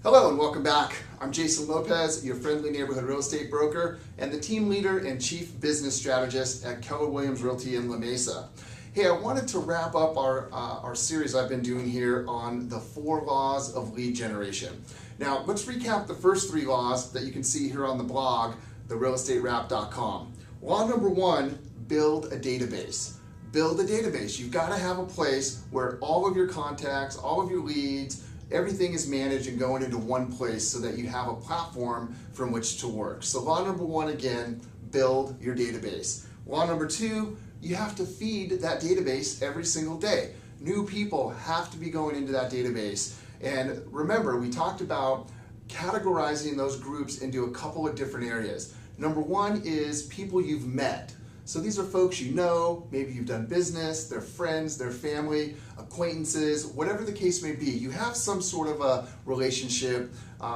Hello and welcome back. I'm Jason Lopez, your friendly neighborhood real estate broker and the team leader and chief business strategist at Keller Williams Realty in La Mesa. Hey, I wanted to wrap up our series I've been doing here on the 4 laws of lead generation. Now, let's recap the first 3 laws that you can see here on the blog, therealestatewrap.com. Law number 1, build a database. Build a database. You've got to have a place where all of your contacts, all of your leads, everything is managed and going into one place so that you have a platform from which to work. So law number 1, again, build your database. Law number 2, you have to feed that database every single day. New people have to be going into that database. And remember, we talked about categorizing those groups into a couple of different areas. Number 1 is people you've met. So these are folks you know, maybe you've done business, they're friends, they're family, acquaintances, whatever the case may be. You have some sort of a relationship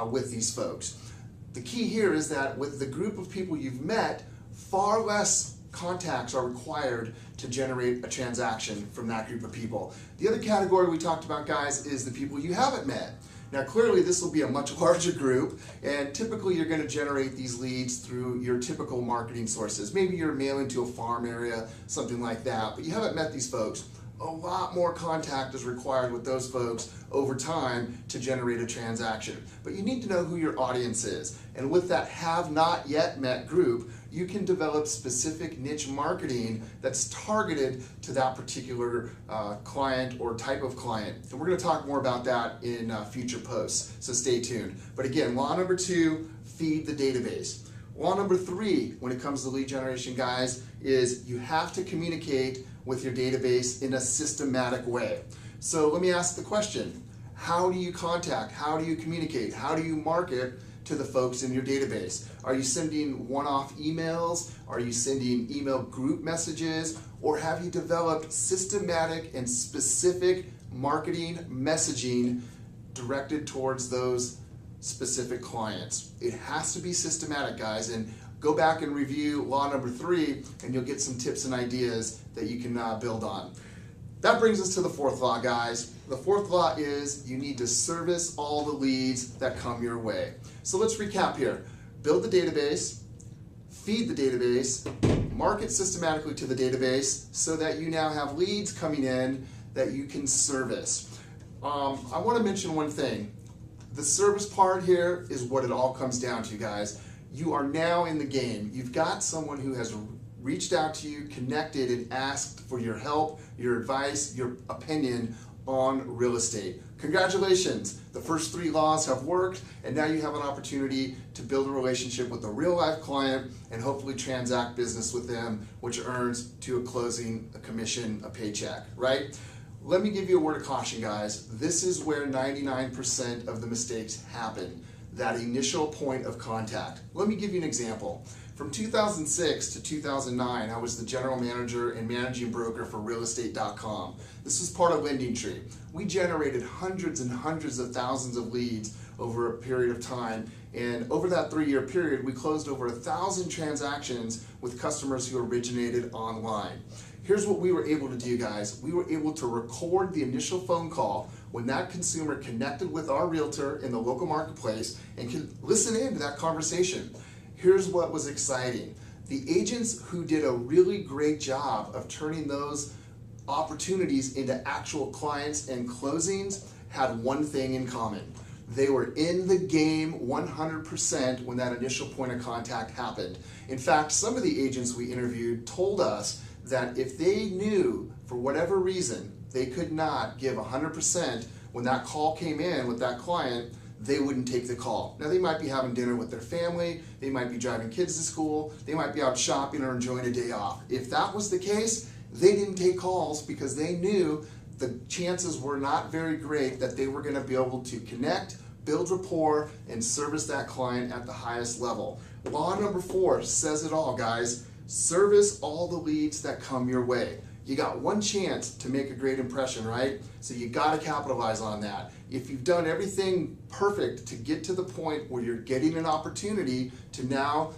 with these folks. The key here is that with the group of people you've met, far less contacts are required to generate a transaction from that group of people. The other category we talked about, guys, is the people you haven't met. Now clearly this will be a much larger group, and typically you're going to generate these leads through your typical marketing sources. Maybe you're mailing to a farm area, something like that, but you haven't met these folks. A lot more contact is required with those folks over time to generate a transaction. But you need to know who your audience is. And with that have not yet met group, you can develop specific niche marketing that's targeted to that particular client or type of client. And we're going to talk more about that in future posts, so stay tuned. But again, law number 2, feed the database. Law number 3, when it comes to lead generation, guys, is you have to communicate with your database in a systematic way. So let me ask the question, how do you contact, how do you communicate, how do you market to the folks in your database? Are you sending one-off emails? Are you sending email group messages? Or have you developed systematic and specific marketing messaging directed towards those specific clients? It has to be systematic, guys, and go back and review law number 3 and you'll get some tips and ideas that you can build on. That brings us to the 4th law, guys. The 4th law is you need to service all the leads that come your way. So let's recap here. Build the database, feed the database, market systematically to the database so that you now have leads coming in that you can service. I want to mention one thing. The service part here is what it all comes down to, guys. You are now in the game. You've got someone who has reached out to you, connected, and asked for your help, your advice, your opinion on real estate. Congratulations, the first 3 laws have worked, and now you have an opportunity to build a relationship with a real life client and hopefully transact business with them, which earns to a closing, a commission, a paycheck, right? Let me give you a word of caution, guys. This is where 99% of the mistakes happen, that initial point of contact. Let me give you an example. From 2006 to 2009, I was the general manager and managing broker for realestate.com. This was part of LendingTree. We generated hundreds and hundreds of thousands of leads over a period of time, and over that 3-year period, we closed over 1,000 transactions with customers who originated online. Here's what we were able to do, guys. We were able to record the initial phone call when that consumer connected with our realtor in the local marketplace and could listen in to that conversation. Here's what was exciting. The agents who did a really great job of turning those opportunities into actual clients and closings had one thing in common. They were in the game 100% when that initial point of contact happened. In fact, some of the agents we interviewed told us that if they knew, for whatever reason, they could not give 100% when that call came in with that client, they wouldn't take the call. Now, they might be having dinner with their family, they might be driving kids to school, they might be out shopping or enjoying a day off. If that was the case, they didn't take calls because they knew the chances were not very great that they were going to be able to connect, build rapport, and service that client at the highest level. Law number 4 says it all, guys. Service all the leads that come your way. You got one chance to make a great impression, right? So you got to capitalize on that. If you've done everything perfect to get to the point where you're getting an opportunity to now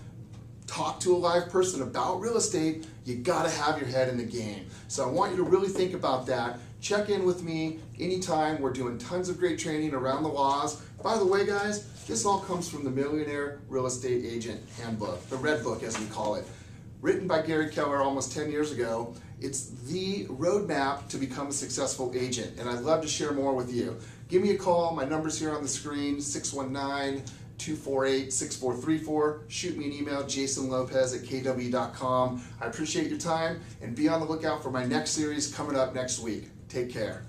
talk to a live person about real estate, you gotta have your head in the game. So I want you to really think about that. Check in with me anytime. We're doing tons of great training around the laws. By the way, guys, this all comes from the Millionaire Real Estate Agent Handbook, the Red Book as we call it. Written by Gary Keller almost 10 years ago. It's the roadmap to become a successful agent, and I'd love to share more with you. Give me a call. My number's here on the screen, 619-248-6434. Shoot me an email, jasonlopez@kw.com. I appreciate your time, and be on the lookout for my next series coming up next week. Take care.